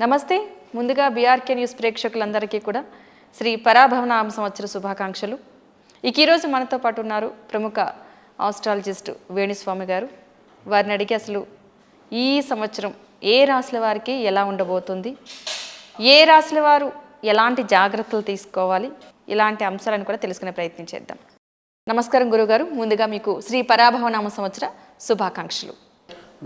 నమస్తే. ముందుగా BRK news ప్రేక్షకులందరికీ కూడా శ్రీ పరాభవనామ సంవత్సర శుభాకాంక్షలు. ఈరోజు మనతో పాటు ఉన్నారు ప్రముఖ ఆస్ట్రాలజిస్ట్ వేణుస్వామి గారు. వారిని అడిగి అసలు ఈ సంవత్సరం ఏ రాశుల వారికి ఎలా ఉండబోతుంది, ఏ రాశుల వారు ఎలాంటి జాగ్రత్తలు తీసుకోవాలి, ఇలాంటి అంశాలను కూడా తెలుసుకునే ప్రయత్నం చేద్దాం. నమస్కారం గురుగారు. ముందుగా మీకు శ్రీ పరాభవనామ సంవత్సర శుభాకాంక్షలు.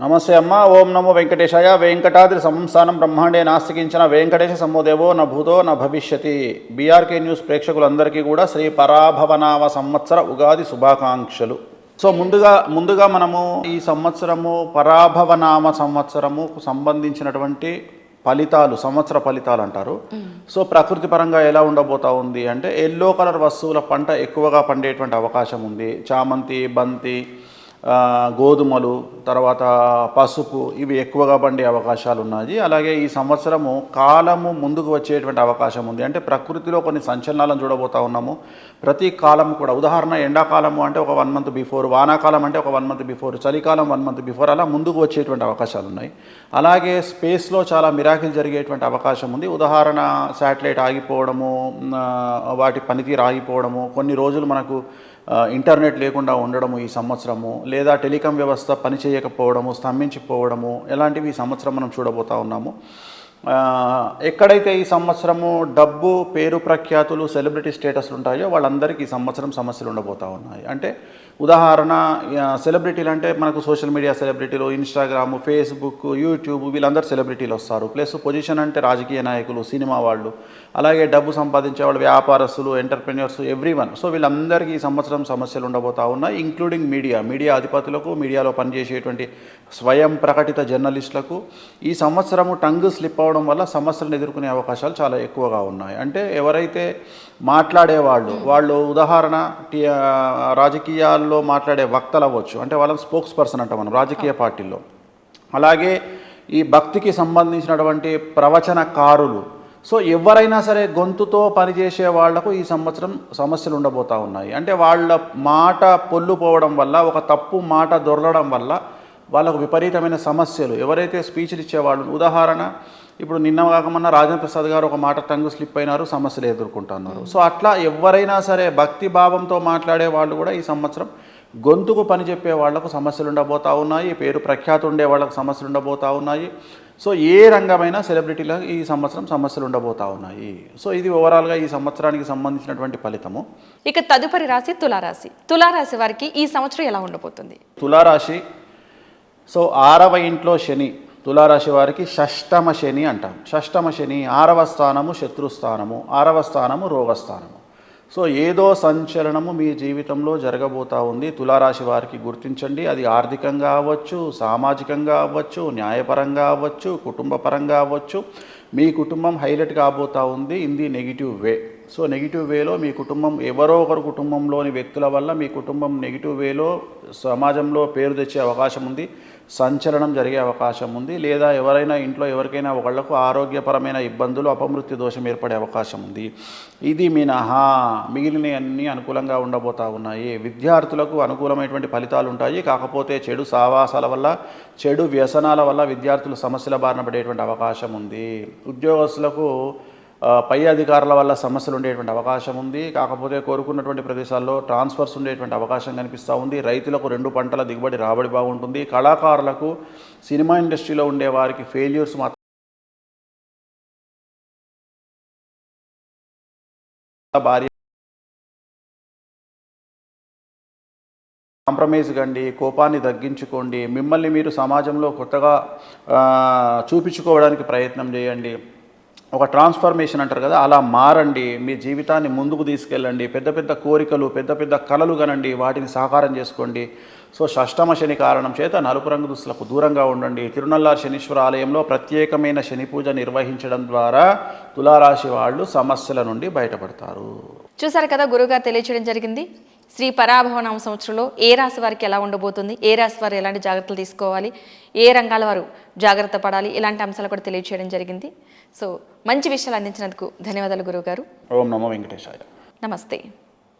నమస్తే అమ్మ. ఓం నమో వెంకటేశాయ. వెంకటాద్రి సంస్థానం బ్రహ్మాండే నాస్తికించిన వెంకటేశ సమ్మోదేవో న భూతో న భవిష్యతి. బీఆర్కే న్యూస్ ప్రేక్షకులందరికీ కూడా శ్రీ పరాభవనామ సంవత్సర ఉగాది శుభాకాంక్షలు. సో ముందుగా మనము ఈ సంవత్సరము పరాభవనామ సంవత్సరముకు సంబంధించినటువంటి ఫలితాలు, సంవత్సర ఫలితాలు అంటారు. సో ప్రకృతి పరంగా ఎలా ఉండబోతా ఉంది అంటే, ఎల్లో కలర్ వస్తువుల పంట ఎక్కువగా పండేటువంటి అవకాశం ఉంది. చామంతి, బంతి, గోధుమలు, తర్వాత పసుపు, ఇవి ఎక్కువగా పండే అవకాశాలు ఉన్నాయి. అలాగే ఈ సంవత్సరము కాలము ముందుకు వచ్చేటువంటి అవకాశం ఉంది. అంటే ప్రకృతిలో కొన్ని సంచలనాలను చూడబోతా ఉన్నాము. ప్రతి కాలం కూడా, ఉదాహరణ ఎండాకాలము అంటే ఒక 1 మంత్ బిఫోర్, వానాకాలం అంటే ఒక 1 మంత్ బిఫోర్, చలికాలం 1 మంత్ బిఫోర్, అలా ముందుకు వచ్చేటువంటి అవకాశాలు ఉన్నాయి. అలాగే స్పేస్లో చాలా మిరాకిల్ జరిగేటువంటి అవకాశం ఉంది. ఉదాహరణ శాటిలైట్ ఆగిపోవడము, వాటి పనితీరు ఆగిపోవడము, కొన్ని రోజులు మనకు ఇంటర్నెట్ లేకుండా ఉండడము ఈ సంవత్సరము, లేదా టెలికాం వ్యవస్థ పనిచేయకపోవడము, స్తంభించిపోవడము, ఇలాంటివి ఈ సంవత్సరం మనం చూడబోతా ఉన్నాము. ఎక్కడైతే ఈ సంవత్సరము డబ్బు, పేరు ప్రఖ్యాతులు, సెలబ్రిటీ స్టేటస్లు ఉంటాయో వాళ్ళందరికీ ఈ సంవత్సరం సమస్యలు ఉండబోతూ ఉన్నాయి. అంటే ఉదాహరణ సెలబ్రిటీలు అంటే మనకు సోషల్ మీడియా సెలబ్రిటీలు, ఇన్స్టాగ్రాము, ఫేస్బుక్, యూట్యూబ్, వీళ్ళందరూ సెలబ్రిటీలు వస్తారు. ప్లస్ పొజిషన్ అంటే రాజకీయ నాయకులు, సినిమా వాళ్ళు, అలాగే డబ్బు సంపాదించే వాళ్ళు, వ్యాపారస్తులు, ఎంటర్ప్రెన్యూర్స్, ఎవ్రీవన్. సో వీళ్ళందరికీ ఈ సంవత్సరం సమస్యలు ఉండబోతూ ఉన్నాయి. ఇంక్లూడింగ్ మీడియా అధిపతులకు, మీడియాలో పనిచేసేటువంటి స్వయం ప్రకటిత జర్నలిస్టులకు ఈ సంవత్సరము టంగ్ స్లిప్ అవడం వల్ల సమస్యలను ఎదుర్కొనే అవకాశాలు చాలా ఎక్కువగా ఉన్నాయి. అంటే ఎవరైతే మాట్లాడేవాళ్ళు, ఉదాహరణ రాజకీయాల్లో మాట్లాడే వక్తలు అవ్వచ్చు, అంటే వాళ్ళని స్పోక్స్ పర్సన్ అంటాం మనం రాజకీయ పార్టీల్లో. అలాగే ఈ భక్తికి సంబంధించినటువంటి ప్రవచనకారులు. సో ఎవరైనా సరే గొంతుతో పనిచేసే వాళ్లకు ఈ సంవత్సరం సమస్యలు ఉండబోతూ ఉన్నాయి. అంటే వాళ్ళ మాట పొల్లుపోవడం వల్ల, ఒక తప్పు మాట దొరలడం వల్ల వాళ్ళకు విపరీతమైన సమస్యలు. ఎవరైతే స్పీచ్లు ఇచ్చేవాళ్ళు, ఉదాహరణ ఇప్పుడు నిన్న కాకమన్న రాజేంద్ర ప్రసాద్ గారు ఒక మాట టంగ్ స్లిప్ అయినారు, సమస్యలు ఎదుర్కొంటున్నారు. సో అట్లా ఎవరైనా సరే భక్తి భావంతో మాట్లాడే వాళ్ళు కూడా ఈ సంవత్సరం గొంతుకు పని చెప్పే వాళ్లకు సమస్యలు ఉండబోతూ ఉన్నాయి. పేరు ప్రఖ్యాతి ఉండే వాళ్ళకు సమస్యలు ఉండబోతూ ఉన్నాయి. సో ఏ రంగమైన సెలబ్రిటీలకు ఈ సంవత్సరం సమస్యలు ఉండబోతూ ఉన్నాయి. సో ఇది ఓవరాల్గా ఈ సంవత్సరానికి సంబంధించినటువంటి ఫలితము. ఇక తదుపరి రాశి తులారాశి వారికి ఈ సంవత్సరం ఎలా ఉండబోతుంది? తులారాశి, సో 6వ ఇంట్లో శని, తులారాశి వారికి షష్టమ శని అంటాం. షష్టమ శని 6వ స్థానము శత్రుస్థానము, 6వ స్థానము రోగస్థానము. సో ఏదో సంచలనము మీ జీవితంలో జరగబోతూ ఉంది. తులారాశి వారికి గుర్తించండి. అది ఆర్థికంగా అవ్వచ్చు, సామాజికంగా అవ్వచ్చు, న్యాయపరంగా అవ్వచ్చు, కుటుంబపరంగా అవ్వచ్చు. మీ కుటుంబం హైలైట్ కాబోతూ ఉంది in the negative way. So negative వేలో మీ కుటుంబం, ఎవరో ఒకరు కుటుంబంలోని వ్యక్తుల వల్ల మీ కుటుంబం నెగిటివ్ వేలో సమాజంలో పేరు తెచ్చే అవకాశం ఉంది, సంచలనం జరిగే అవకాశం ఉంది. లేదా ఎవరైనా ఇంట్లో ఎవరికైనా ఒకళ్లకు ఆరోగ్యపరమైన ఇబ్బందులు, అపమృత్యు దోషం ఏర్పడే అవకాశం ఉంది. ఇది మినహా మిగిలినవన్నీ అనుకూలంగా ఉండబోతూ ఉన్నాయి. విద్యార్థులకు అనుకూలమైనటువంటి ఫలితాలు ఉంటాయి. కాకపోతే చెడు సావాసాల వల్ల, చెడు వ్యసనాల వల్ల విద్యార్థులు సమస్యల బారిన పడేటువంటి అవకాశం ఉంది. ఉద్యోగస్తులకు పై అధికారుల వల్ల సమస్యలు ఉండేటువంటి అవకాశం ఉంది. కాకపోతే కోరుకున్నటువంటి ప్రదేశాల్లో ట్రాన్స్ఫర్స్ ఉండేటువంటి అవకాశం కనిపిస్తూ ఉంది. రైతులకు 2 పంటల దిగుబడి, రాబడి బాగుంటుంది. కళాకారులకు, సినిమా ఇండస్ట్రీలో ఉండే వారికి ఫెయిల్యూర్స్ మాత్రం భారీ. కాంప్రమైజ్ కండి, కోపాన్ని తగ్గించుకోండి, మిమ్మల్ని మీరు సమాజంలో కొత్తగా చూపించుకోవడానికి ప్రయత్నం చేయండి. ఒక ట్రాన్స్ఫర్మేషన్ అంటారు కదా, అలా మారండి. మీ జీవితాన్ని ముందుకు తీసుకెళ్ళండి. పెద్ద పెద్ద కోరికలు, పెద్ద పెద్ద కలలు కనండి, వాటిని సాకారం చేసుకోండి. సో షష్టమ శని కారణం చేత నలుపు రంగు దుస్తులకు దూరంగా ఉండండి. తిరునల్లార్ శనీశ్వర ఆలయంలో ప్రత్యేకమైన శని పూజ నిర్వహించడం ద్వారా తులారాశి వాళ్ళు సమస్యల నుండి బయటపడతారు. చూసారు కదా, గురుగారు తెలియచేయడం జరిగింది. శ్రీ పరాభవనామ సంవత్సరంలో ఏ రాశి వారికి ఎలా ఉండబోతుంది, ఏ రాశి వారు ఎలాంటి జాగ్రత్తలు తీసుకోవాలి, ఏ రంగాల వారు జాగ్రత్త పడాలి, ఇలాంటి అంశాలు కూడా తెలియచేయడం జరిగింది. సో మంచి విషయాలు అందించినందుకు ధన్యవాదాలు గురువుగారు. ఓం నమో వెంకటేశాయ. నమస్తే.